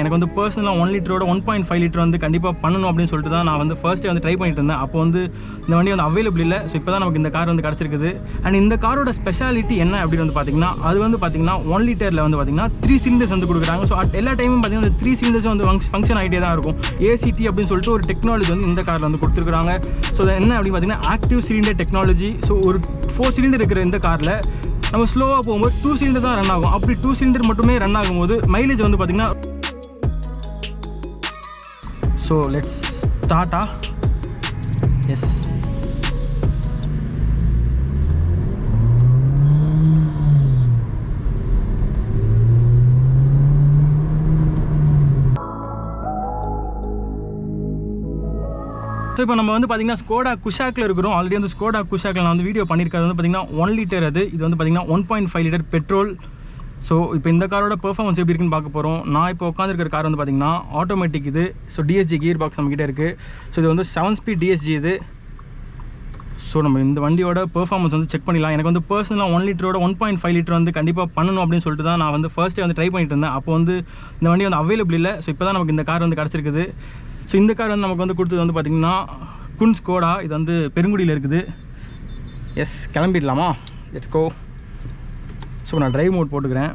எனக்கு வந்து பர்சனலாக 1 லிட்டரோட 1.5 லிட்டர் வந்து கண்டிப்பாக பண்ணணும் அப்படின்னு சொல்லிட்டு தான் நான் வந்து ஃபர்ஸ்ட்டே வந்து ட்ரை பண்ணிட்டு இருந்தேன். அப்போ வந்து இந்த வண்டி வந்து அவைலபிள் இல்லை. ஸோ இப்போ தான் நமக்கு இந்த கார் வந்து கிடச்சிருக்குது. அண்ட் இந்த காரோட ஸ்பெஷாலிட்டி என்ன அப்படின்னு வந்து பார்த்தீங்கன்னா, அது வந்து பார்த்தீங்கன்னா 1 லிட்டரில் வந்து பார்த்தீங்கன்னா 3 சிலிண்டர்ஸ் வந்து கொடுக்குறாங்க. ஸோ எல்லா டைமும் பார்த்தீங்கன்னா இந்த 3 சிலிண்டர்ஸ் வந்து ஃபங்க்ஷன் ஆகிட்டே தான் இருக்கும். ஏசிடி அப்படின்னு சொல்லிட்டு ஒரு டெக்னாலஜி வந்து இந்த காரில் வந்து கொடுத்துருக்காங்க. ஸோ என்ன அப்படின்னு பார்த்தீங்கன்னா ஆக்டிவ் சிலிண்டர் டெக்னாலஜி. ஸோ ஒரு 4 சிலிண்டர் இருக்கிற இந்த காரில் நம்ம ஸ்லோவாக போகும்போது 2 சிலிண்டர் தான் ரன் ஆகும். அப்படி 2 சிலிண்டர் மட்டுமே ரன் ஆகும்போது மைலேஜ் வந்து பார்த்தீங்கன்னா so let's start yes so இப்போ நம்ம வந்து பார்த்தீங்கன்னா ஸ்கோடா குஷாக்கில் இருக்கிறோம். ஆல்ரெடி வந்து ஸ்கோடா குஷாக்கில் நான் வந்து வீடியோ பண்ணியிருக்கிறது வந்து பார்த்தீங்கன்னா 1 லிட்டர். இது வந்து பார்த்தீங்கன்னா 1.5 லிட்டர் பெட்ரோல். ஸோ இப்போ இந்த காரோட பெர்ஃபார்மன்ஸ் எப்படி இருக்குன்னு பார்க்க போகிறோம். நான் இப்போ உட்காந்துருக்கிற கார் வந்து பார்த்தீங்கன்னா ஆட்டோமேட்டிக் இது. ஸோ டிஎஸ்ஜி கியர் பாக்ஸ் நம்மகிட்ட இருக்குது. ஸோ இது வந்து 7 ஸ்பீட் டிஎஸ்ஜி இது. ஸோ நம்ம இந்த வண்டியோட பெர்ஃபார்மன்ஸ் வந்து செக் பண்ணிடலாம். எனக்கு வந்து பர்சனலாக 1 லிட்டரோட 1.5 லிட்டர் வந்து கண்டிப்பாக பண்ணணும் அப்படின்னு சொல்லிட்டு தான் நான் வந்து ஃபர்ஸ்ட்டே வந்து ட்ரை பண்ணிட்டு இருந்தேன். அப்போ வந்து இந்த வண்டி வந்து அவைலபிள் இல்லை. ஸோ இப்போ தான் நமக்கு இந்த கார் வந்து கிடச்சிருக்குது. ஸோ இந்த கார் வந்து நமக்கு வந்து கொடுத்தது வந்து பார்த்திங்கன்னா குன் ஸ்கோடா. இது வந்து பெருங்குடியில் இருக்குது. எஸ், கிளம்பிடலாமா? Let's go. ஸோ நான் ட்ரைவ் மோட் போட்டுக்கிறேன்.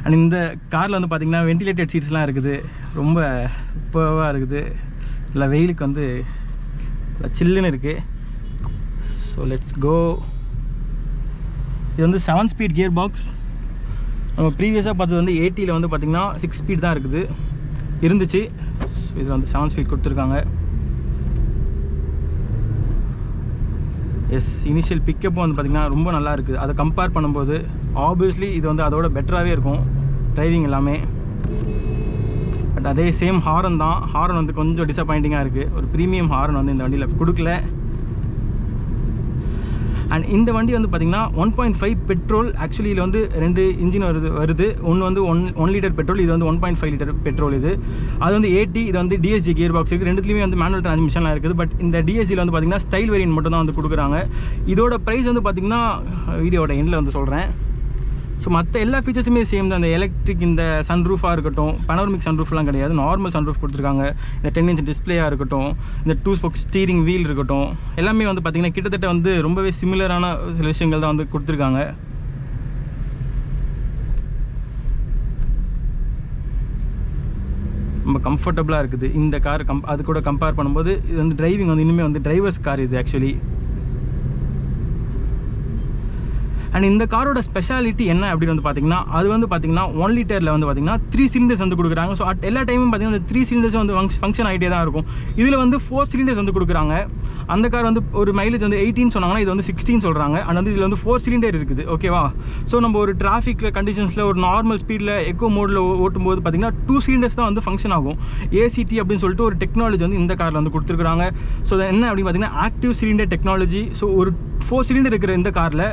அண்ட் இந்த காரில் வந்து பார்த்திங்கன்னா வென்டிலேட்டட் சீட்ஸ்லாம் இருக்குது. ரொம்ப சூப்பராக இருக்குது. இல்லை வெயிலுக்கு வந்து சில்லுன்னு இருக்குது. So let's go. இது வந்து 7 ஸ்பீட் கியர் பாக்ஸ். நம்ம ப்ரீவியஸாக பார்த்தது வந்து 80ல் வந்து பார்த்திங்கன்னா 6 ஸ்பீட் தான் இருந்துச்சு. ஸோ இதில் வந்து 7 ஸ்பீட் கொடுத்துருக்காங்க. எஸ், இனிஷியல் பிக்கப்பும் வந்து பார்த்திங்கன்னா ரொம்ப நல்லா இருக்குது. அதை கம்பேர் பண்ணும்போது ஆப்வியஸ்லி இது வந்து அதோட பெட்டராகவே இருக்கும் டிரைவிங் எல்லாமே. பட் அதே சேம் ஹாரன் தான். ஹாரன் வந்து கொஞ்சம் டிசப்பாயிண்டிங்காக இருக்குது. ஒரு ப்ரீமியம் ஹாரன் வந்து இந்த வண்டியில் கொடுக்கல. அண்ட் இந்த வண்டி வந்து பார்த்திங்கன்னா 1.5 பெட்ரோல். ஆக்சுவலி இதில் வந்து 2 இன்ஜின் வருது. ஒன்று வந்து 1 லிட்டர் பெட்ரோல், இது வந்து 1.5 லிட்டர் பெட்ரோல். அது வந்து 80. இது வந்து டிஎஸ்ஜி கியர் பாக்ஸ் இருக்குது. ரெண்டுத்துலேயுமே வந்து மேனுவல் டிரான்ஸ்மிஷன்லாம் இருக்குது. பட் இந்த டிஎஸ்ஜியில் வந்து பார்த்திங்கன்னா ஸ்டைல் வேரியன்ட் மட்டும் தான் வந்து கொடுக்குறாங்க. இதோட ப்ரைஸ் வந்து பார்த்திங்கன்னா வீடியோட எண்டில் வந்து சொல்கிறேன். ஸோ மற்ற எல்லா ஃபீச்சர்ஸுமே சேம் தான். இந்த எலக்ட்ரிக், இந்த சன்ரூஃபாக இருக்கட்டும், பனோரமிக் சன்ரூஃப்லாம் கிடையாது, நார்மல் சன்ரூஃப் கொடுத்துருக்காங்க. இந்த 10 இன்ச் டிஸ்பிளேயாக இருக்கட்டும், இந்த 2 ஸ்போக் ஸ்டீரிங் வீல் இருக்கட்டும், எல்லாமே வந்து பார்த்திங்கன்னா கிட்டத்தட்ட வந்து ரொம்பவே சிமிலரான சில விஷயங்கள் தான் வந்து கொடுத்துருக்காங்க. ரொம்ப கம்ஃபர்டபுளாக இருக்குது இந்த கார். அது கூட கம்பேர் பண்ணும்போது இது வந்து டிரைவிங் வந்து இனிமேல் வந்து டிரைவர்ஸ் கார் இது ஆக்சுவலி. அண்ட் இந்த காரோட ஸ்பெஷாலிட்டி என்ன அப்படின்னு வந்து பார்த்தீங்கன்னா, அது வந்து பார்த்தீங்கன்னா 1 லிட்டரில் வந்து பார்த்தீங்கன்னா 3 சிலிண்டர்ஸ் வந்து கொடுக்குறாங்க. ஸோ எல்லா டைமும் பார்த்தீங்கன்னா இந்த 3 சிலிண்டர்ஸ் வந்து ஃபங்க்ஷன் ஆகிட்டே தான் இருக்கும். இதில் வந்து 4 சிலிண்டர்ஸ் வந்து கொடுக்குறாங்க. அந்த கார் வந்து ஒரு மைலேஜ் வந்து 18 சொன்னாங்கன்னா இது வந்து 16 சொல்கிறாங்க. அண்ட் வந்து இதில் வந்து 4 சிலிண்டர் இருக்குது. ஓகேவா? ஸோ நம்ம ஒரு டிராஃபிக்கில் கண்டிஷன்ஸில் ஒரு நார்மல் ஸ்பீடில் எக்கோ மோடில் ஓட்டும்போது பார்த்தீங்கன்னா 2 சிலிண்டர்ஸ் தான் வந்து ஃபங்க்ஷன் ஆகும். ஏசிடி அப்படின்னு சொல்லிட்டு ஒரு டெக்னாலஜி வந்து இந்த காரில் வந்து கொடுத்துருக்காங்க. ஸோ என்ன அப்படின்னு பார்த்தீங்கன்னா ஆக்டிவ் சிலிண்டர் டெக்னாலஜி. ஸோ ஒரு 4 சிலிண்டர் இருக்கிற இந்த காரில்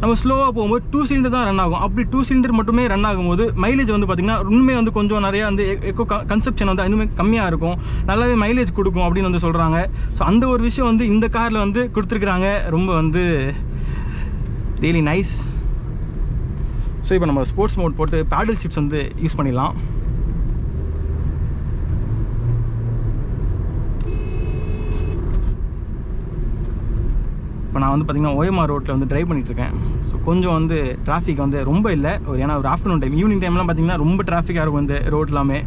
நம்ம ஸ்லோவாக போகும்போது 2 சிலிண்டர் தான் ரன் ஆகும். அப்படி 2 சிலிண்டர் மட்டுமே ரன் ஆகும்போது மைலேஜ் வந்து பார்த்திங்கன்னா இன்னுமே வந்து கொஞ்சம் நிறையா வந்து எக்கோ கன்சப்ஷன் வந்து இன்னுமே கம்மியாக இருக்கும். நல்லாவே மைலேஜ் கொடுக்கும் அப்படின்னு வந்து சொல்கிறாங்க. ஸோ அந்த ஒரு விஷயம் வந்து இந்த காரில் வந்து கொடுத்துருக்குறாங்க. ரொம்ப வந்து ரியலி நைஸ். ஸோ இப்போ நம்ம ஸ்போர்ட்ஸ் மோட் போட்டு பேடல் ஷிஃப்ட்ஸ் வந்து யூஸ் பண்ணிடலாம். இப்போ நான் வந்து பார்த்திங்கன்னா ஓஎம்ஆர் ரோட்டில் வந்து ட்ரைவ் பண்ணிகிட்ருக்கேன். ஸோ கொஞ்சம் வந்து டிராஃபிக் வந்து ரொம்ப இல்லை. ஏன்னா ஒரு ஆஃப்டர்நூன் டைம், ஈவினிங் டைம்லாம் பார்த்திங்கன்னா ரொம்ப டிராஃபிக்காக இருக்கும் இந்த ரோட் எல்லாமே.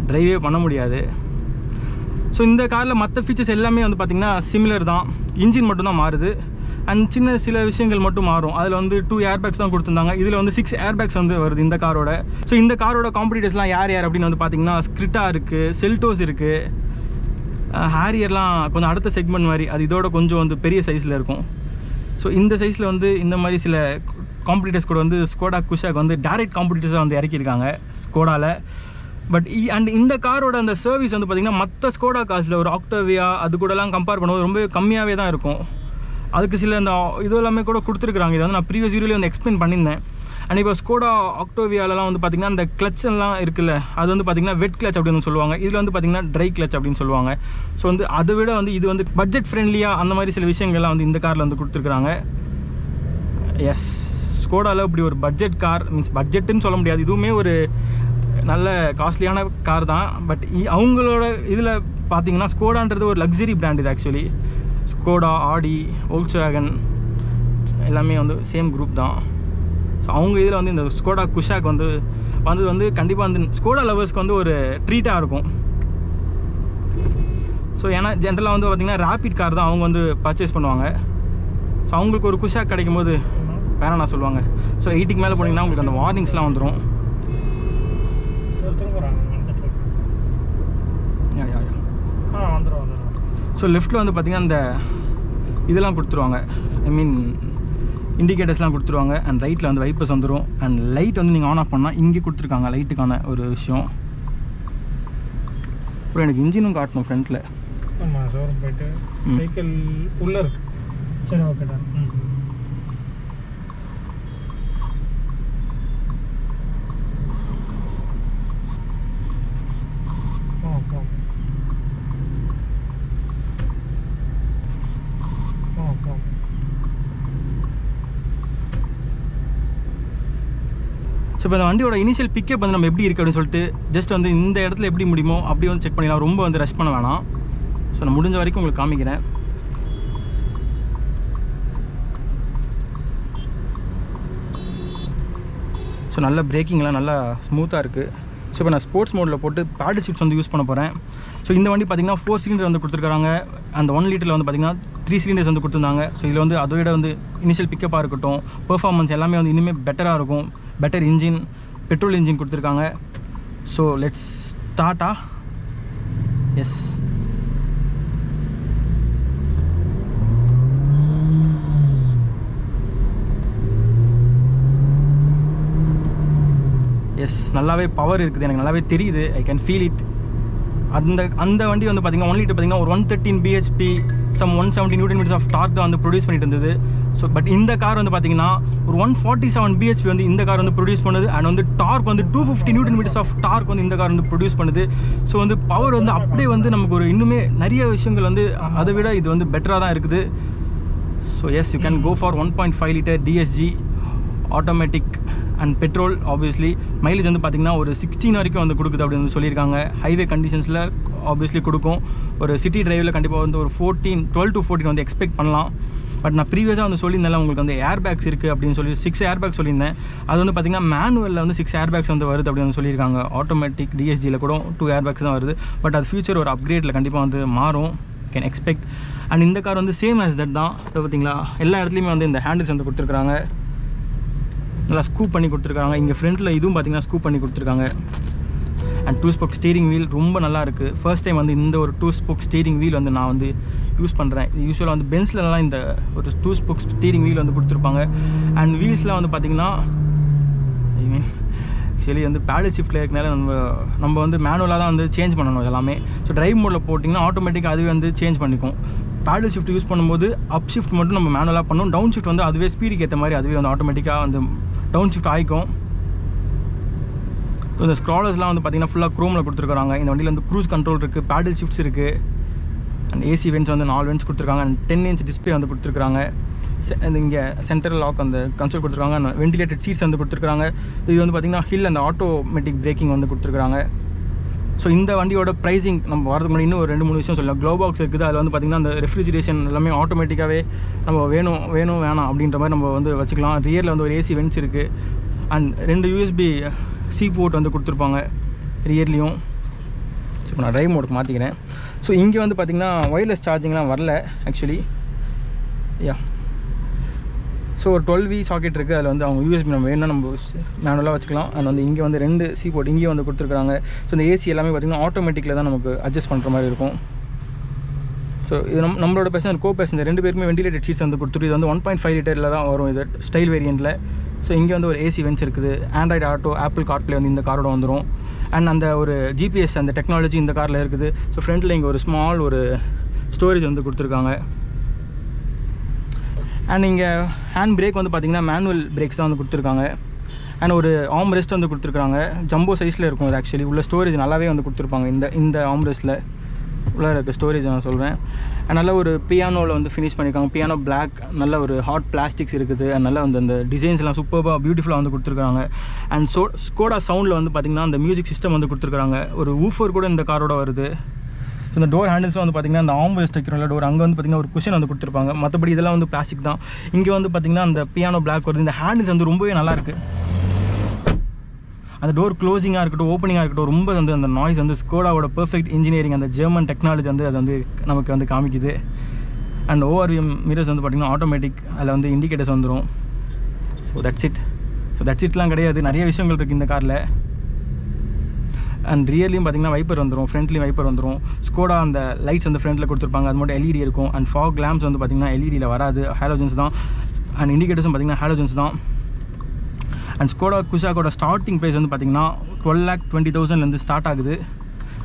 ட்ரைவே பண்ண முடியாது. ஸோ இந்த காரில் மற்ற ஃபீச்சர்ஸ் எல்லாமே வந்து பார்த்திங்கன்னா சிமிலர் தான். இன்ஜின் மட்டும் தான் மாறுது. அண்ட் சில விஷயங்கள் மட்டும் மாறும். அதில் வந்து 2 ஏர்பேக்ஸ் தான் கொடுத்துருந்தாங்க. இதில் வந்து 6 ஏர்பேக்ஸ் வந்து வருது இந்த காரோட. ஸோ இந்த காரோட காம்படிட்டர்ஸ்லாம் யார் அப்படின்னு வந்து பார்த்திங்கன்னா ஸ்கிரிட்டா இருக்குது, செல்டோஸ் இருக்குது, ஹேரியர்லாம் கொஞ்சம் அடுத்த செக்மெண்ட் மாதிரி. அது இதோட கொஞ்சம் வந்து பெரிய சைஸில் இருக்கும். ஸோ இந்த சைஸில் வந்து இந்த மாதிரி சில காம்படிட்டர்ஸ் கூட வந்து ஸ்கோடா குஷாக் வந்து டைரக்ட் காம்படிட்டர்ஸாக வந்து இறக்கியிருக்காங்க ஸ்கோடாவில். பட் அண்ட் இந்த காரோட அந்த சர்வீஸ் வந்து பார்த்திங்கன்னா மற்ற ஸ்கோடா காசில் ஒரு ஆக்டோவியா அது கூடலாம் கம்பேர் பண்ணும்போது ரொம்ப கம்மியாகவே தான் இருக்கும். அதுக்கு சில இந்த இது எல்லாமே கூட கொடுத்துருக்குறாங்க. இதை வந்து நான் ப்ரீவியஸ் வீடியோவில் வந்து எக்ஸ்பிளைன் பண்ணியிருந்தேன். அண்ட் இப்போ ஸ்கோடா ஆக்டோவியாலலாம் வந்து பார்த்திங்கன்னா அந்த கிளச் எல்லாம் இருக்குல்ல, அது வந்து பார்த்திங்கன்னா வெட் கிளச் அப்படின்னு சொல்லுவாங்க. இதில் வந்து பார்த்திங்கன்னா ட்ரை கிளச் அப்படின்னு சொல்லுவாங்க. ஸோ வந்து அதை விட வந்து இது வந்து பட்ஜெட் ஃப்ரெண்ட்லியாக அந்த மாதிரி சில விஷயங்கள்லாம் வந்து இந்த காரில் வந்து கொடுத்துருக்குறாங்க. எஸ், ஸ்கோடாவில் இப்படி ஒரு பட்ஜெட் கார், மீன்ஸ் பட்ஜெட்டுன்னு சொல்ல முடியாது, இதுவுமே ஒரு நல்ல காஸ்ட்லியான கார் தான். பட் அவங்களோட இதில் பார்த்தீங்கன்னா ஸ்கோடான்றது ஒரு லக்ஸரி பிராண்ட். இது ஆக்சுவலி ஸ்கோடா, ஆடி, வோல்க்ஸ்வேகன் எல்லாமே வந்து சேம் குரூப் தான். ஸோ அவங்க இதில் வந்து இந்த ஸ்கோடா குஷாக் வந்து கண்டிப்பாக வந்து ஸ்கோடா லவர்ஸ்க்கு வந்து ஒரு ட்ரீட்டாக இருக்கும். ஸோ ஏன்னா ஜென்ரலாக வந்து பார்த்திங்கன்னா ரேபிட் கார் தான் அவங்க வந்து பர்ச்சேஸ் பண்ணுவாங்க. ஸோ அவங்களுக்கு ஒரு குஷாக் கிடைக்கும் போது வேணாம் நான் சொல்லுவாங்க. ஸோ 80க்கு மேலே போனீங்கன்னா உங்களுக்கு அந்த வார்னிங்ஸ்லாம் வந்துடும். ஸோ லெஃப்ட்டில் வந்து பார்த்திங்கன்னா அந்த இதெல்லாம் கொடுத்துருவாங்க, ஐ மீன் இண்டிகேட்டர்ஸ்லாம் கொடுத்துருவாங்க. அண்ட் ரைட்டில் வந்து வைப்பர்ஸ் வந்துடும். அண்ட் லைட் வந்து நீங்கள் ஆன் ஆஃப் பண்ணால் இங்கே கொடுத்துருக்காங்க லைட்டுக்கான ஒரு விஷயம். அப்புறம் எனக்கு இன்ஜினும் காட்டணும் ஃப்ரண்ட்டில். ஆமாம், ஷோரூம் போயிட்டு வெஹிக்கிள் உள்ளே இருக்கு. சரி, ஓகேடா. ஸோ இப்போ இந்த வண்டியோட இனிஷியல் பிக்கப் வந்து நம்ம எப்படி இருக்குது அப்படின்னு சொல்லிட்டு ஜஸ்ட் வந்து இந்த இடத்துல எப்படி முடியுமோ அப்படி வந்து செக் பண்ணிடலாம். ரொம்ப வந்து ரஷ் பண்ண வேணாம். ஸோ நான் முடிஞ்ச வரைக்கும் உங்களுக்கு காமிக்கிறேன். ஸோ நல்ல பிரேக்கிங்லாம் நல்லா ஸ்மூத்தாக இருக்குது. ஸோ இப்போ நான் ஸ்போர்ட்ஸ் மோடில் போட்டு பேடல் ஷிஃப்ட்ஸ் வந்து யூஸ் பண்ண போகிறேன். ஸோ இந்த வண்டி பார்த்திங்கன்னா 4 சிலிண்டர் வந்து கொடுத்துருக்காங்க. அந்த 1 லிட்டரில் வந்து பார்த்திங்கன்னா 3 சிலிண்டர்ஸ் வந்து கொடுத்துருந்தாங்க. ஸோ இதில் வந்து அதை விட வந்து இனிஷியல் பிக்கப்பாக இருக்கட்டும், பெர்ஃபார்மன்ஸ் எல்லாமே வந்து இனிமேல் பெட்டராக இருக்கும். பெட்டர் இன்ஜின், பெட்ரோல் இன்ஜின் கொடுத்துருக்காங்க. ஸோ லெட்ஸ் ஸ்டார்ட்டா. எஸ், எஸ் நல்லாவே பவர் இருக்குது, எனக்கு நல்லாவே தெரியுது. I can feel it. அந்த வண்டி வந்து பார்த்திங்கன்னா 1 லிட்டர் பார்த்திங்கன்னா ஒரு 113 bhp, some 170 Nm of torque தான் வந்து ப்ரொடியூஸ் பண்ணிட்டு இருந்தது. ஸோ பட் இந்த கார் வந்து பார்த்திங்கன்னா ஒரு 147 bhp வந்து இந்த கார் வந்து ப்ரொடியூஸ் பண்ணுது. அண்ட் வந்து டார்க் வந்து 250 Nm ஆஃப் டார்க் வந்து இந்த கார் வந்து ப்ரொடியூஸ் பண்ணுது. ஸோ வந்து பவர் வந்து அப்படியே வந்து நமக்கு ஒரு இன்னுமே நிறைய விஷயங்கள் வந்து அதை விட இது வந்து பெட்டராக தான் இருக்குது. So yes, you can go for 1.5 liter DSG automatic and petrol. Obviously mileage வந்து பார்த்திங்கன்னா ஒரு 16 வரைக்கும் வந்து கொடுக்குது அப்படின்னு வந்து சொல்லியிருக்காங்க. ஹைவே கண்டிஷன்ஸில் ஆப்வியஸ்லி கொடுக்கும். ஒரு சிட்டி டிரைவில் கண்டிப்பாக வந்து ஒரு 12 to 14 வந்து எக்ஸ்பெக்ட் பண்ணலாம். பட் நான் ப்ரீவியஸாக வந்து சொல்லியிருந்தேன் உங்களுக்கு வந்து ஏர் பேக்ஸ் இருக்குது அப்படின்னு சொல்லி 6 ஏர் பேக்ஸ் சொல்லியிருந்தேன். அது வந்து பார்த்திங்கன்னா மேனுவலில் வந்து 6 ஏர் பேக்ஸ் வந்து வருது அப்படின்னு சொல்லியிருக்காங்க. ஆட்டோமேட்டிக் DSGயில் கூட 2 ஏர் பேக்ஸ் தான் வருது. பட் அது ஃபியூச்சர் ஒரு அப்கிரேடில் கண்டிப்பாக வந்து மாறும், கேன் எக்ஸ்பெக்ட். அண்ட் இந்த கார் வந்து சேம் ஆஸ் தட் தான். இப்போ பார்த்திங்களா எல்லா இடத்துலையுமே வந்து இந்த ஹேண்டில்ஸ் வந்து கொடுத்துருக்காங்க, நல்லா ஸ்கூப் பண்ணி கொடுத்துருக்காங்க. இங்கே ஃப்ரண்ட்டில் இதுவும் பார்த்திங்கன்னா ஸ்கூப் பண்ணி கொடுத்துருக்காங்க. அண்ட் 2 ஸ்போக் ஸ்டீரிங் வீல் ரொம்ப நல்லா இருக்குது. ஃபர்ஸ்ட் டைம் வந்து இந்த ஒரு 2 ஸ்போக் ஸ்டீரிங் வீல் வந்து நான் வந்து யூஸ் பண்ணுறேன். யூஸ்வலாக வந்து பென்ஸ்லலாம் இந்த ஒரு 2 ஸ்போக் ஸ்டீரிங் வீல் வந்து கொடுத்துருப்பாங்க. அண்ட் வீல்ஸ்லாம் வந்து பார்த்திங்கன்னா ஐ மீன் ஆக்சுவலி வந்து பேடல் ஷிஃப்ட்டில் இருக்கனால நம்ம வந்து மேனுவலாக தான் வந்து சேஞ்ச் பண்ணணும் எல்லாமே. ஸோ டிரைவ் மோடில் போட்டிங்கன்னா ஆட்டோமேட்டிக்காக அதுவே வந்து சேஞ்ச் பண்ணிக்கும். பேடல் ஷிஃப்ட் யூஸ் பண்ணும்போது அப் ஷிஃப்ட் மட்டும் நம்ம மேனுவலாக பண்ணணும். டவுன் ஷிஃப்ட் வந்து அதுவே ஸ்பீடுக்கு ஏற்ற மாதிரி அதுவே வந்து ஆட்டோமேட்டிக்காக வந்து டவுன் ஷிஃப்ட் ஆகிக்கும். ஸோ இந்த ஸ்க்ராலர்ஸ்லாம் வந்து பார்த்திங்கன்னா ஃபுல்லாக க்ரோமில் கொடுத்துருக்காங்க. இந்த வண்டியில் வந்து க்ரூஸ் கண்ட்ரோல் இருக்குது, பேடல் ஷிஃப்ட்ஸ் இருக்குது. அண்ட் ஏசி வென்ட்ஸ் வந்து 4 வென்ட்ஸ் கொடுத்துருக்காங்க. அண்ட் 10 inch டிஸ்பிளே வந்து கொடுத்துருக்காங்க. இங்கே சென்ட்ரல் லாக் அந்த கன்சோல் கொடுத்துருக்காங்க. அண்ட் வென்டிலேட்டட் சீட்ஸ் வந்து கொடுத்துருக்காங்க. இது வந்து பார்த்திங்கன்னா ஹில் அந்த ஆட்டோமேட்டிக் பிரேக்கிங் வந்து கொடுத்துருக்காங்க. ஸோ இந்த வண்டியோட ப்ரைஸிங் நம்ம வரதுக்கு முன்னாடி இன்னும் ஒரு 2-3 விஷயம் சொல்லலாம். க்ளோ பாக்ஸ் இருக்குது, அதில் வந்து பார்த்திங்கன்னா அந்த ரெஃப்ரிஜரேஷன் எல்லாமே ஆட்டோமேட்டிக்காகவே நம்ம வேணாம் அப்படின்ற மாதிரி நம்ம வந்து வச்சுக்கலாம். ரியரில் வந்து ஒரு ஏசி வென்ட்ஸ் இருக்குது. அண்ட் 2 USB C போர்ட் வந்து கொடுத்துருப்பாங்க ரியர்லேயும். ஸோ இப்போ நான் ட்ரைவ் மோடுக்கு மாற்றிக்கிறேன். ஸோ இங்கே வந்து பார்த்திங்கன்னா ஒயர்லெஸ் சார்ஜிங்லாம் வரல ஆக்சுவலி. யா, ஸோ ஒரு 12V சாக்கெட் இருக்குது. அதில் வந்து அவங்க USB நம்ம வேணும்னா நம்ம மேனுவலாக வச்சுக்கலாம். அண்ட் வந்து இங்கே வந்து 2 C போர்ட் இங்கேயே வந்து கொடுத்துருக்காங்க. ஸோ இந்த ஏசி எல்லாமே பார்த்திங்கன்னா ஆட்டோமேட்டிக்கில் தான் நமக்கு அட்ஜஸ்ட் பண்ணுற மாதிரி இருக்கும். ஸோ இது நம்மளோட பேசஞ்சர் பேசஞ்சர் 2 பேருமே வென்டிலேட்டட் சீட்ஸ் வந்து கொடுத்துட்டு இது வந்து 1.5 literல தான் வரும் இது ஸ்டைல் வேரியண்ட்டில். ஸோ இங்கே வந்து ஒரு ஏசி வென்ட்ஸ் இருக்குது. ஆண்ட்ராய்டு ஆட்டோ, ஆப்பிள் கார்ப்ளே வந்து இந்த காரோட வந்துடும். அண்ட் அந்த ஒரு GPS அந்த டெக்னாலஜி இந்த காரில் இருக்குது. ஸோ ஃப்ரண்ட்டில் இங்கே ஒரு ஸ்மால் ஒரு ஸ்டோரேஜ் வந்து கொடுத்துருக்காங்க. அண்ட் இங்கே ஹேண்ட் பிரேக் வந்து பார்த்திங்கன்னா மேனுவல் பிரேக்ஸ் தான் வந்து கொடுத்துருக்காங்க. அண்ட் ஒரு ஆர்ம் ரெஸ்ட் வந்து கொடுத்துருக்காங்க. ஜம்போ சைஸில் இருக்கும் இது ஆக்சுவலி. உள்ள ஸ்டோரேஜ் நல்லாவே வந்து கொடுத்துருப்பாங்க இந்த ஆர்ம் ரெஸ்ட்டில். உள்ளே இருக்க ஸ்டோரேஜ் நான் சொல்கிறேன். நல்ல ஒரு பியானோவில் வந்து ஃபினிஷ் பண்ணியிருக்காங்க. பியானோ பிளாக், நல்ல ஒரு ஹாட் பிளாஸ்டிக்ஸ் இருக்குது. அண்ட் நல்லா வந்து அந்த டிசைன்ஸ்லாம் சூப்பராக பியூட்டிஃபுல்லாக வந்து கொடுத்துருக்காங்க. அண்ட் ஸ்கோடா சவுண்டில் வந்து பார்த்திங்கன்னா அந்த மியூசிக் சிஸ்டம் வந்து கொடுத்துருக்காங்க. ஒரு ஊஃபர் கூட இந்த காரோட வருது. ஸோ இந்த டோர் ஹேண்டில்ஸும் வந்து பார்த்திங்கன்னா அந்த ஆம் ரெஸ்ட் வைக்கிறோம்ல டோர், அங்கே வந்து பார்த்திங்கன்னா ஒரு குஷன் வந்து கொடுத்துருப்பாங்க. மற்றபடி இதெல்லாம் வந்து பிளாஸ்டிக் தான். இங்கே வந்து பார்த்திங்கன்னா அந்த பியானோ பிளாக் வருது. இந்த ஹேண்டில்ஸ் வந்து ரொம்பவே நல்லாயிருக்கு. அந்த டோர் க்ளோசிங்காக இருக்கட்டும், ஓப்பனிங்காக இருக்கட்டும், ரொம்ப வந்து அந்த நாய்ஸ் வந்து ஸ்கோடாவோட பெர்ஃபெக்ட் இன்ஜினியரிங், அந்த ஜெர்மன் டெக்னாலஜி வந்து அது வந்து நமக்கு வந்து காமிக்குது. அண்ட் ஓஆர்விஎம் மிரர்ஸ் வந்து பார்த்திங்கன்னா ஆட்டோமேட்டிக், அதில் வந்து இண்டிகேட்டர்ஸ் வந்துடும். ஸோ தட்ஸ் இட்லாம் கிடையாது, நிறைய விஷயங்கள் இருக்குது இந்த காரில். அண்ட் ரியர்லையும் பார்த்திங்கன்னா வைப்பர் வந்துடும், ஃப்ரண்ட்லேயும் வைப்பர் வந்துடும். ஸ்கோடா அந்த லைட்ஸ் வந்து ஃப்ரண்ட்டில் கொடுத்துருப்பாங்க, அது மட்டும் எல்இடி இருக்கும். அண்ட் ஃபாக் லேம்ப்ஸ் வந்து பார்த்திங்கன்னா எல்இடியில் வராது, ஹாலோஜன்ஸ் தான். அண்ட் இண்டிகேட்டர்ஸும் பார்த்திங்கன்னா ஹாலோஜன்ஸ் தான். அண்ட் ஸ்கோடா குஷாக்கோட ஸ்டார்டிங் ப்ரைஸ் வந்து பார்த்திங்கன்னா 12,20,000 ஸ்டார்ட் ஆகுது.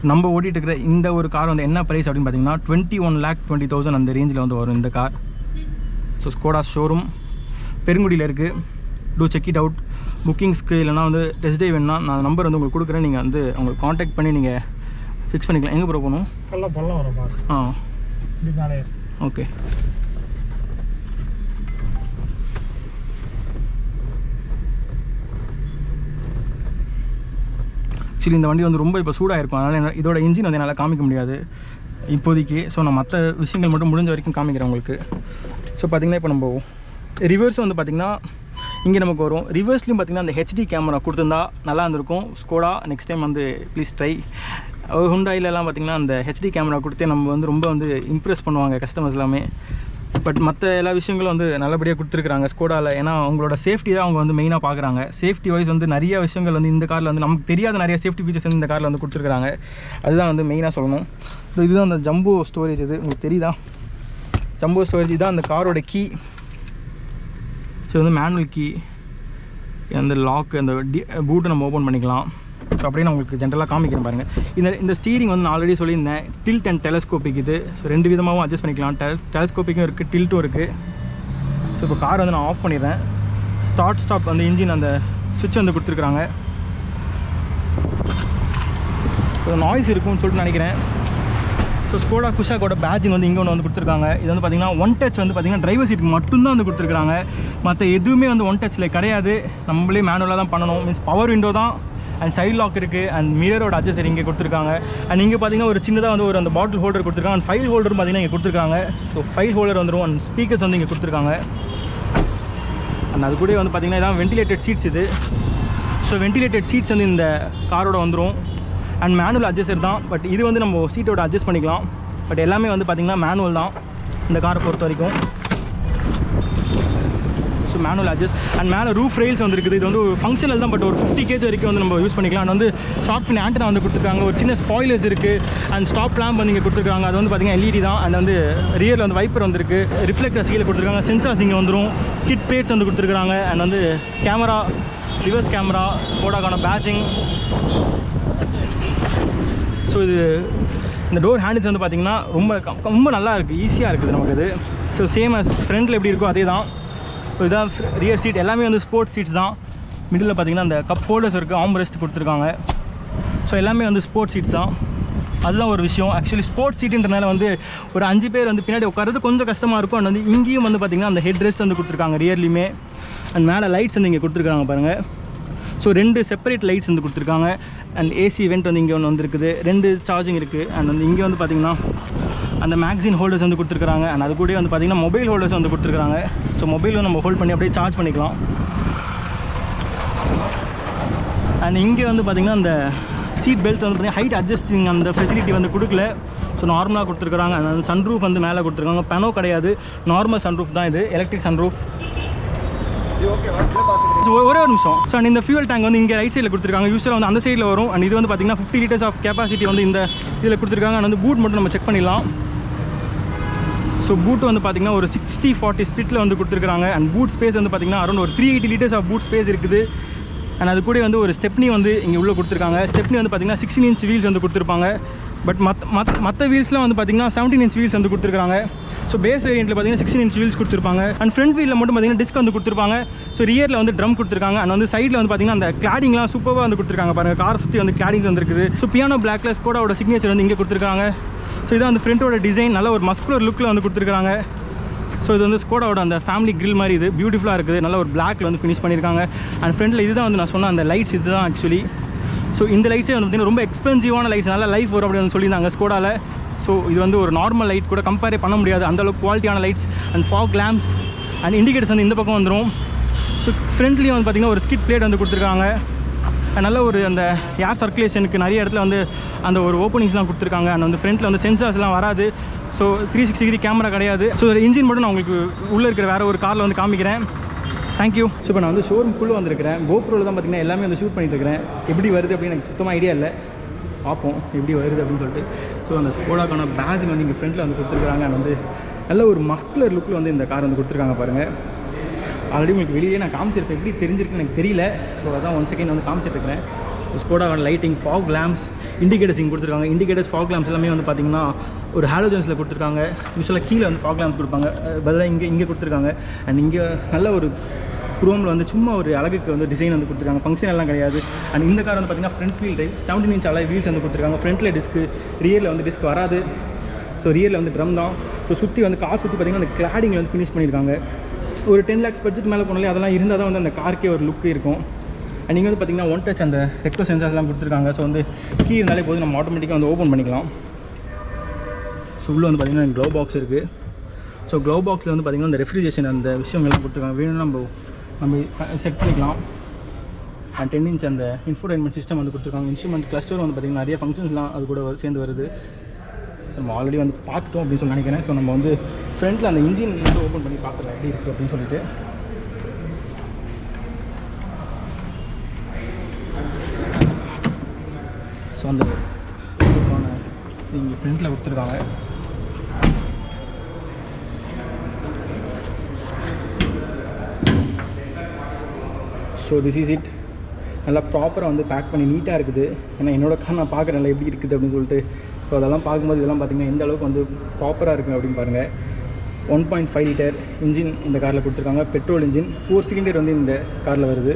நம்ம ஓட்டிகிட்டு இருக்கிற இந்த ஒரு கார் வந்து என்ன ப்ரைஸ் அப்படின்னு பார்த்திங்கன்னா 21,20,000 அந்த ரேஞ்சில் வந்து வரும் இந்த கார். ஸோ ஸ்கோடா ஷோரூம் பெருங்குடியில் இருக்குது. To check it out. புக்கிங்ஸ்க்கு இல்லைனா வந்து டெஸ்ட் ட்ரைவ் வேணுன்னா நான் நம்பர் வந்து உங்களுக்கு கொடுக்குறேன். நீங்கள் வந்து உங்களுக்கு காண்டாக்ட் பண்ணி நீங்கள் ஃபிக்ஸ் பண்ணிக்கலாம். எங்கே ப்ரோ போகணும்? பல்லம் வரும். ஓகே. ஆக்சுவலி இந்த வண்டி வந்து ரொம்ப இப்போ சூடாக இருக்கும், அதனால் இதோட இன்ஜின் வந்து என்னால் காமிக்க முடியாது இப்போதைக்கு. ஸோ நான் மற்ற விஷயங்கள் மட்டும் முடிஞ்ச வரைக்கும் காமிக்கிறேன் உங்களுக்கு. ஸோ பார்த்திங்கன்னா இப்போ நம்ம ரிவர்ஸ் வந்து பார்த்திங்கன்னா இங்கே நமக்கு வரும். ரிவர்ஸ்லையும் பார்த்திங்கன்னா அந்த ஹெச்டி கேமரா கொடுத்துருந்தா நல்லா இருந்திருக்கும். ஸ்கோடா நெக்ஸ்ட் டைம் வந்து ப்ளீஸ் ட்ரை. ஹுண்டாயிலெலாம் பார்த்திங்கன்னா அந்த ஹெச்டி கேமரா கொடுத்தே நம்ம வந்து ரொம்ப வந்து இம்ப்ரெஸ் பண்ணுவாங்க கஸ்டமர்ஸ் எல்லாமே. பட் மற்ற எல்லா விஷயங்களும் வந்து நல்லபடியாக கொடுத்துருக்குறாங்க ஸ்கோடாவில். ஏன்னா அவங்களோட சேஃப்டி தான் அவங்க வந்து மெயினாக பார்க்குறாங்க. சேஃப்டி வைஸ் வந்து நிறைய விஷயங்கள் வந்து இந்த காரில் வந்து நமக்கு தெரியாத நிறைய சேஃப்டி ஃபீச்சர்ஸ் வந்து இந்த காரில் வந்து கொடுத்துருக்குறாங்க. அதுதான் வந்து மெயினாக சொல்லணும். இதுதான் அந்த ஜம்போ ஸ்டோரேஜ். இது உங்களுக்கு தெரியுதா? ஜம்போ ஸ்டோரேஜ் தான் அந்த காரோட கீ. ஸோ வந்து மேனுவல் கீ, அந்த லாக், அந்த பூட்டை நம்ம ஓப்பன் பண்ணிக்கலாம். ஸோ அப்படியே நான் உங்களுக்கு ஜென்ரலாக காமிக்கிறேன் பாருங்கள். இந்த ஸ்டீரிங் வந்து நான் ஆல்ரெடி சொல்லியிருந்தேன், டில்ட் அண்ட் டெலஸ்கோபிக். இது ஸோ ரெண்டு விதமாகவும் அட்ஜஸ்ட் பண்ணிக்கலாம். டெலஸ்கோப்பிக்கும் இருக்குது, டில்ட்டும் இருக்குது. ஸோ இப்போ கார் வந்து நான் ஆஃப் பண்ணிடுறேன். ஸ்டார்ட் ஸ்டாப் வந்து இன்ஜின் அந்த சுவிட்ச் வந்து கொடுத்துருக்குறாங்க. ஸோ நாய்ஸ் இருக்கும்னு சொல்லிட்டு நினைக்கிறேன். ஸோ ஸ்கோடா குஷாக்கோட பேட்ஜிங் வந்து இங்கே ஒன்று வந்து கொடுத்துருக்காங்க. இது வந்து பார்த்திங்கன்னா ஒன் டச் வந்து பார்த்திங்கன்னா டிரைவர் சீட்டுக்கு மட்டும்தான் வந்து கொடுத்துருக்காங்க. மற்ற எதுவுமே வந்து ஒன் டச்சில் கிடையாது, நம்மளே மேனுவலாக தான் பண்ணணும். மீன்ஸ் பவர் விண்டோ தான். அண்ட் சைல்ட் லாக் இருக்குது. அண்ட் மிரரோட அட்ஜஸ்டர் இங்கே கொடுத்துருக்காங்க. அண்ட் இங்கே பார்த்திங்கன்னா ஒரு சின்னதாக வந்து ஒரு அந்த பாட்டில் ஹோல்டர் கொடுத்துருக்காங்க. அண்ட் ஃபைல் ஹோல்டரும் பார்த்திங்கன்னா இங்கே கொடுத்துருக்காங்க. ஸோ ஃபைல் ஹோல்டர் வந்துடும். அண்ட் ஸ்பீக்கர்ஸ் வந்து இங்கே கொடுத்துருக்காங்க. அண்ட் அது கூட வந்து பார்த்திங்கன்னா இதான் வென்டிலேட்டட் சீட்ஸ் இது. ஸோ வென்டிலேட்டட் சீட்ஸ் வந்து இந்த காரோட வந்துடும். அண்ட் மேனுவல் அட்ஜஸ்டர் தான். பட் இது வந்து நம்ம சீட்டோட அட்ஜஸ்ட் பண்ணிக்கலாம். பட் எல்லாமே வந்து பார்த்திங்கன்னா மேனுவல் தான் இந்த காரை பொறுத்த வரைக்கும். So manual adjust. அண்ட் மேலே ரூஃப் ரெயில்ஸ் வந்து இருக்குது. இது வந்து ஒரு ஃபங்க்ஷனல் தான், பட் ஒரு 50 kg வரைக்கும் வந்து நம்ம யூஸ் பண்ணிக்கலாம். அண்ட் வந்து ஷார்ட் பின் ஆண்டனா வந்து கொடுத்துருக்காங்க. ஒரு சின்ன ஸ்பாய்லர்ஸ் இருக்குது. அண்ட் ஸ்டாப் லேம்ப் வந்து இங்கே கொடுத்துருக்காங்க. அது வந்து பார்த்திங்கன்னா எல்இடி தான். அண்ட் வந்து ரியரில் வந்து வைப்பர் வந்துருக்கு. ரிஃப்ளெக்டர்ஸ் கீழே கொடுத்துருக்காங்க. சென்சார்ஸ் இங்கே வந்துடும். ஸ்கிட் பிளேட்ஸ் வந்து கொடுத்துருக்காங்க. அண்ட் வந்து கேமரா, ரிவர்ஸ் கேமரா, ஸ்கோடாக்கான பேட்சிங். ஸோ இது இந்த டோர் ஹேண்டில்ஸ் வந்து பார்த்திங்கன்னா ரொம்ப நல்லா இருக்குது, ஈஸியாக இருக்குது நமக்கு இது. ஸோ சேம் அஸ் ஃப்ரண்ட்டில் எப்படி இருக்கோ அதே தான். ஸோ இதான் ரியர் சீட். எல்லாமே வந்து ஸ்போர்ட்ஸ் சீட்ஸ் தான். மிடில் பார்த்திங்கன்னா அந்த கப் ஹோல்டர்ஸ் இருக்குது, ஆர்ம் ரெஸ்ட் கொடுத்துருக்காங்க. ஸோ எல்லாமே வந்து ஸ்போர்ட்ஸ் சீட்ஸ் தான். அதுதான் ஒரு விஷயம். ஆக்சுவலி ஸ்போர்ட்ஸ் சீட்டுன்றனால வந்து ஒரு 5 பேர் வந்து பின்னாடி உட்காரது கொஞ்சம் கஷ்டமாக இருக்கும். அண்ட் வந்து இங்கேயும் வந்து பார்த்திங்கன்னா அந்த ஹெட் ரெஸ்ட் வந்து கொடுத்துருக்காங்க ரியர்லையுமே. அண்ட் மேலே லைட்ஸ் வந்து இங்கே கொடுத்துருக்காங்க பாருங்கள். ஸோ 2 செப்பரேட் லைட்ஸ் வந்து கொடுத்துருக்காங்க. அண்ட் ஏசி வெண்ட் வந்து இங்கே ஒன்று வந்துருக்குது. 2 சார்ஜிங் இருக்குது. அண்ட் வந்து இங்கே வந்து பார்த்திங்கன்னா அந்த மேக்சின் ஹோல்டர்ஸ் வந்து கொடுத்துருக்காங்க. அண்ட் அது கூட வந்து பார்த்திங்கன்னா மொபைல் ஹோல்டர்ஸ் வந்து கொடுத்துருக்காங்க. ஸோ மொபைலும் நம்ம ஹோல்ட் பண்ணி அப்படியே சார்ஜ் பண்ணிக்கலாம். அண்ட் இங்கே வந்து பார்த்திங்கன்னா அந்த சீட் பெல்ட் வந்து பார்த்திங்கன்னா ஹைட் அட்ஜஸ்டிங் அந்த ஃபெசிலிட்டி வந்து கொடுக்கல. ஸோ நார்மலாக கொடுத்துருக்குறாங்க. அண்ட் சன்ரூஃப் வந்து மேலே கொடுத்துருக்காங்க. பெனோ கிடையாது, நார்மல் சன்ரூஃப் தான் இது, எலக்ட்ரிக் சன்ரூஃப். ஒரே ஒரு நிமிஷம். ஸோ அண்ட் இந்த ஃபியூல் டேங்க் வந்து இங்கே ரைட் சைடில் கொடுத்துருக்காங்க. யூஸ்வலாக வந்து அந்த சைடில் வரும். அண்ட் இது வந்து பார்த்திங்கன்னா 50 liters ஆஃப் கெப்பாசிட்டி வந்து இந்த இதில் கொடுத்துருக்காங்க. அண்ட் வந்து பூட் மட்டும் நம்ம செக் பண்ணிடலாம். ஸோ பூட் வந்து பார்த்திங்கன்னா ஒரு 60-40 ஸ்பிளிட்டில் வந்து கொடுத்துருக்காங்க. அண்ட் பூட் ஸ்பேஸ் வந்து பார்த்திங்கன்னா அரௌண்ட் ஒரு 380 liters ஆஃப் பூட் ஸ்பேஸ் இருக்குது. அண்ட் அது கூட வந்து ஒரு ஸ்டெப்னி வந்து இங்கே உள்ளே கொடுத்துருக்காங்க. ஸ்டெப்னி வந்து பார்த்திங்கன்னா 16 inch வீல்ஸ் வந்து கொடுத்துருப்பாங்க. பட் மற்ற வீல்ஸ்லாம் வந்து பார்த்திங்கன்னா 17 inch வீல்ஸ் வந்து கொடுத்துருக்காங்க. ஸோ பேஸ் வேரியண்ட்டில் பார்த்திங்கன்னா 16 inch வீல்ஸ் கொடுத்துருப்பாங்க. அண்ட் ஃப்ரண்ட் வீலில் மட்டும் பார்த்திங்கன்னா டிஸ்க் வந்து கொடுத்துருப்பாங்க. ஸோ ரியரில் வந்து ட்ரம் கொடுத்துருக்காங்க. அண்ட் வந்து சைடில் வந்து பார்த்திங்கன்னா அந்த கிளாடிங்லாம் சூப்பராக வந்து கொடுத்துருக்காங்க பாருங்கள். காரை சுற்றி வந்து கிளாடிங்ஸ் வந்துருக்குது. ஸோ பியானோ பிளாக்ல ஸ்கோடாவோட சிக்னேச்சர் வந்து இங்கே கொடுத்துருக்காங்க. ஸோ இதான் அந்த ஃப்ரண்ட்டோட டிசைன் நல்ல ஒரு மஸ்குலர் லுக்கில் வந்து கொடுத்துருக்காங்க. ஸோ இது வந்து ஸ்கோடாவோட அந்த ஃபேமிலி கிரில் மாதிரி இது பியூட்டிஃபுல்லாக இருக்குது. நல்ல ஒரு பிளாக்ல வந்து ஃபினிஷ் பண்ணியிருக்காங்க. அண்ட் ஃப்ரண்ட்டில் இதுதான் வந்து நான் சொன்ன அந்த லைட்ஸ் இது தான் ஆக்சுவலி. ஸோ இந்த லைட்ஸே வந்து பார்த்திங்கன்னா ரொம்ப எக்ஸ்பென்சிவான லைட்ஸ், நல்லா லைஃப் வரும் அப்படின்னு சொல்லியிருந்தாங்க ஸ்கோடாவில். ஸோ இது வந்து ஒரு நார்மல் லைட் கூட கம்பேரே பண்ண முடியாது, அந்தளவுக்கு குவாலிட்டியான lights. And fog lamps and indicators வந்து இந்த பக்கம் வந்துடும். ஸோ ஃப்ரண்ட்லேயும் வந்து பார்த்திங்கன்னா ஒரு ஸ்கிட் பிளேட் வந்து கொடுத்துருக்காங்க. நல்ல ஒரு அந்த ஏர் சர்க்குலேஷனுக்கு நிறைய இடத்துல வந்து அந்த ஒரு ஓப்பனிங்ஸ்லாம் கொடுத்துருக்காங்க. அண்ட் வந்து ஃப்ரண்ட்டில் வந்து சென்சார்ஸ்லாம் வராது. ஸோ 360 டிகிரி கேமரா கிடையாது. ஸோ ஒரு இன்ஜின் மட்டும் நான் உங்களுக்கு உள்ளே இருக்கிற வேறு ஒரு காரில் வந்து காமிக்கிறேன். தேங்க்யூ. ஸோ இப்போ நான் வந்து ஷோரூம்குள்ளே வந்திருக்கிறேன். கோப்ரோவில் தான் பார்த்திங்கன்னா எல்லாமே வந்து ஷூட் பண்ணிட்டு இருக்கிறேன். எப்படி வருது அப்படின்னு எனக்கு சுத்தமாக ஐடியா இல்லை, பார்ப்போம் எப்படி வருது அப்படின்னு சொல்லிட்டு. ஸோ அந்த ஸ்கோடாக்கான பேட்ஜிங் வந்து இங்கே ஃப்ரண்ட்டில் வந்து கொடுத்துருக்காங்க. அண்ட் வந்து நல்ல ஒரு மஸ்குலர் லுக்கில் வந்து இந்த கார் வந்து கொடுத்துருக்காங்க பாருங்கள். ஆல்ரெடி உங்களுக்கு வெளியே நான் காமிச்சிருப்பேன், எப்படி தெரிஞ்சிருக்குன்னு எனக்கு தெரியல. ஸோ அதான் ஒன் செகண்ட் வந்து காமிச்சிட்ருக்கிறேன். ஸ்கோடாவோட லைட்டிங், ஃபாக் லேம்ப்ஸ், இண்டிகேட்டர்ஸ் இங்கே கொடுத்துருக்காங்க. இண்டிகேட்டர்ஸ், ஃபாக் லேம்ப்ஸ் எல்லாமே வந்து பார்த்திங்கன்னா ஒரு ஹாலோஜன்ஸில் கொடுத்துருக்காங்க. யூஸ்வலாக கீழே வந்து ஃபாக் லேம்ப்ஸ் கொடுப்பாங்க, பதிலாக இங்கே கொடுத்துருக்காங்க. அண்ட் இங்கே நல்ல ஒரு குரோமில் வந்து சும்மா ஒரு அழகுக்கு வந்து டிசைன் வந்து கொடுத்துருக்காங்க, ஃபங்க்ஷன் எல்லாம் கிடையாது. அண்ட் இந்த கார் வந்து பார்த்திங்கன்னா front wheel type 17 inch alloy wheels வந்து கொடுத்துருக்காங்க. ஃப்ரண்ட்டில் டிஸ்க்கு, ரியரில் வந்து டிஸ்க் வராது. ஸோ ரியரில் வந்து ட்ரம் தான். ஸோ சுற்றி வந்து கார் சுற்றி பார்த்திங்கன்னா அந்த கிளாடிங்கில் வந்து ஃபினிஷ் பண்ணியிருக்காங்க. ஒரு 10 lakhs பட்ஜெட் மேலே போனாலே அதெல்லாம் இருந்தால் தான் வந்து அந்த காருக்கே ஒரு லுக்கு இருக்கும். அண்ட் இங்கே வந்து பார்த்திங்கன்னா ஒன் டச் அந்த ரெக்டோ சென்சார்ஸ்லாம் கொடுத்துருக்காங்க. ஸோ வந்து கீ இருந்தாலே போது நம்ம ஆட்டோமேட்டிக்காக வந்து ஓப்பன் பண்ணிக்கலாம். ஸோ உள்ளே வந்து பார்த்திங்கன்னா க்ளோ பாக்ஸ் இருக்குது. ஸோ க்ளோ பாக்ஸில் வந்து பார்த்திங்கன்னா அந்த ரெஃப்ரிஜரேஷன் அந்த விஷயங்கள்லாம் கொடுத்துருக்காங்க. வேணும்னா நம்ம செட் பண்ணிக்கலாம். அண்ட் 10 inch அந்த இன்ஃபோடைன்மெண்ட் சிஸ்டம் வந்து கொடுத்துருக்காங்க. இன்ஸ்ட்ருமெண்ட் கிளஸ்டர் வந்து பார்த்திங்கன்னா நிறைய ஃபங்க்ஷன்ஸ்லாம் அது கூட சேர்ந்து வருது. நம்ம ஆல்ரெடி வந்து பார்த்துட்டோம் அப்படின்னு சொல்லி நினைக்கிறேன். ஸோ நம்ம வந்து ஃப்ரண்ட்டில் அந்த இன்ஜின் வந்து ஓப்பன் பண்ணி பார்த்துக்கலாம் எப்படி இருக்குது அப்படின்னு சொல்லிட்டு. ஸோ அந்த இங்கே ஃப்ரண்ட்டில் கொடுத்துருக்காங்க. So this is it. நல்லா ப்ராப்பராக வந்து பேக் பண்ணி நீட்டாக இருக்குது. ஏன்னா என்னோடய கார் நான் பார்க்குறேன்ல எப்படி இருக்குது அப்படின்னு சொல்லிட்டு. ஸோ அதெல்லாம் பார்க்கும்போது இதெல்லாம் பார்த்திங்கன்னா எந்த அளவுக்கு வந்து ப்ராப்பராக இருக்குது அப்படின்னு பாருங்கள். 1.5 liter இன்ஜின் இந்த காரில் கொடுத்துருக்காங்க, பெட்ரோல் இன்ஜின். 4 cylinder வந்து இந்த காரில் வருது.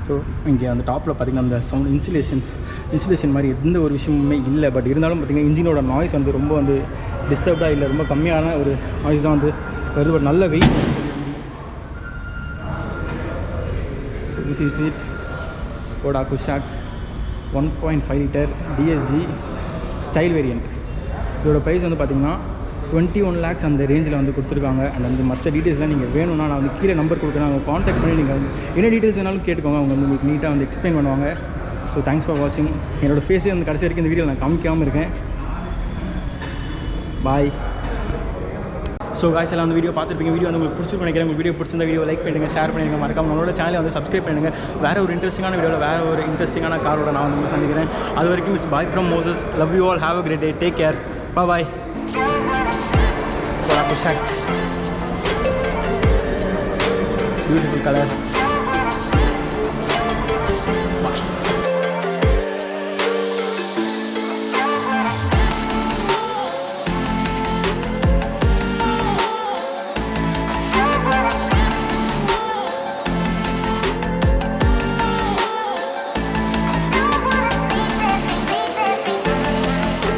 ஸோ இங்கே அந்த டாப்பில் பார்த்திங்கன்னா அந்த சவுண்ட் இன்சுலேஷன் மாதிரி எந்த ஒரு விஷயமுமே இல்லை. பட் இருந்தாலும் பார்த்திங்கன்னா இன்ஜினோட நாய்ஸ் வந்து ரொம்ப வந்து டிஸ்டர்ப்டாக இல்லை, ரொம்ப கம்மியான ஒரு நாய்ஸ் தான் வந்து வருது. பட் நல்ல weight. So this is it. Skoda Kushaq 1.5 liter DSG style variant. இதோட ப்ரைஸ் வந்து பார்த்திங்கன்னா 21 lakhs அந்த ரேஞ்சில் வந்து கொடுத்துருக்காங்க. அண்ட் வந்து மற்ற டீட்டெயில்ஸ்லாம் நீங்கள் வேணும்னா நான் வந்து கீழே நம்பர் கொடுக்குறேன், அவங்க காண்டாக்ட் பண்ணி நீங்கள் என்ன டீட்டெயில்ஸ் வேணாலும் கேட்டுக்கோங்க. அவங்க வந்து உங்களுக்கு நீட்டாக வந்து எக்ஸ்பிளைன் பண்ணுவாங்க. ஸோ தேங்க்ஸ் ஃபார் வாட்சிங். என்னோடய ஃபேஸே வந்து கடைசி வரைக்கும் இந்த வீடியோ நான் காமிக்காமல் இருக்கேன். பாய். ஸோ காய்ஸ் எல்லாம் வந்து வீடியோ பார்த்துருப்பீங்க. வீடியோ வந்து உங்களுக்கு பிடிச்சிருக்கும் நினைக்கிறேன். உங்களுக்கு வீடியோ பிடிச்சிருந்த வீடியோ லைக் பண்ணுங்கள், ஷேர் பண்ணுங்கள், மறக்காம நம்மளோட சேனலை வந்து சப்ஸ்கிரைப் பண்ணுங்கள். வேறு ஒரு இன்ட்ரெஸ்டிங்கான வீடியோவில் வேறு ஒரு இன்ட்ரெஸ்டிங்கான காரோட நான் வந்து சந்திக்கிறேன். அது வரைக்கும் it's bye from Moses. Love you all. Have a great day. Take care. Bye. Beautiful color.